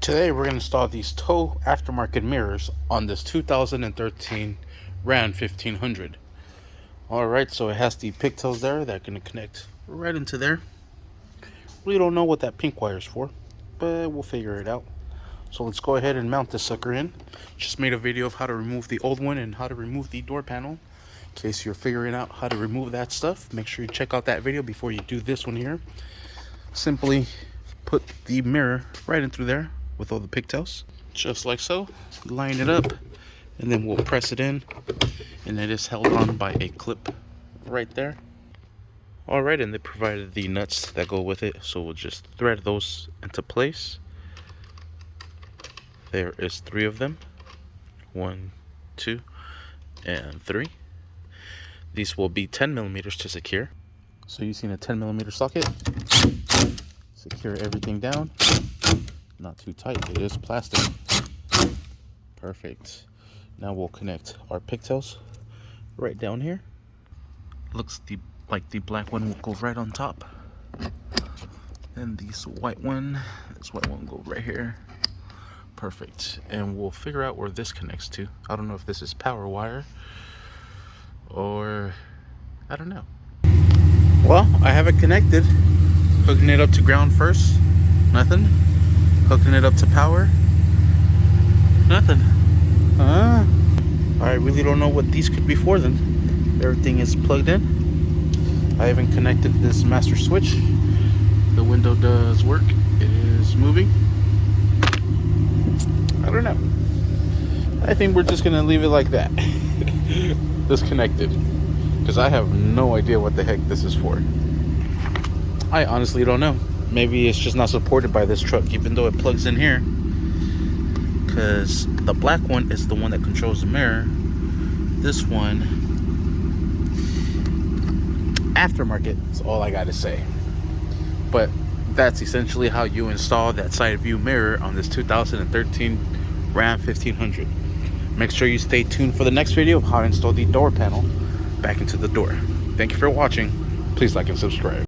Today we're going to install these tow aftermarket mirrors on this 2013 Ram 1500. Alright, so it has the pigtails there that are going to connect right into there. We don't know what that pink wire is for, but we'll figure it out. So let's go ahead and mount this sucker in. Just made a video of how to remove the old one and how to remove the door panel. In case you're figuring out how to remove that stuff, make sure you check out that video before you do this one here. Simply put the mirror right in through there with all the pigtails, just like so. Line it up, and then we'll press it in, and it is held on by a clip right there. Alright, and they provided the nuts that go with it, so we'll just thread those into place. There is 3 of them. 1, 2, and 3. These will be 10 millimeters to secure. So using a 10 millimeter socket, secure everything down. Not too tight, it is plastic. Perfect. Now we'll connect our pigtails right down here. Looks like the black one will go right on top, and this white one will go right here. Perfect. And we'll figure out where this connects to. I don't know if this is power wire or I don't know. Well, I have it connected. Hooking it up to ground first, nothing. Hooking it up to power, nothing. I really don't know what these could be for then. Everything is plugged in. I haven't connected this master switch. The window does work. It is moving. I don't know. I think we're just gonna leave it like that. Disconnected. Because I have no idea what the heck this is for. I honestly don't know. Maybe it's just not supported by this truck, even though it plugs in here. Because the black one is the one that controls the mirror. This one, aftermarket is all I gotta say. But that's essentially how you install that side view mirror on this 2013 Ram 1500. Make sure you stay tuned for the next video of how to install the door panel back into the door. Thank you for watching. Please like and subscribe.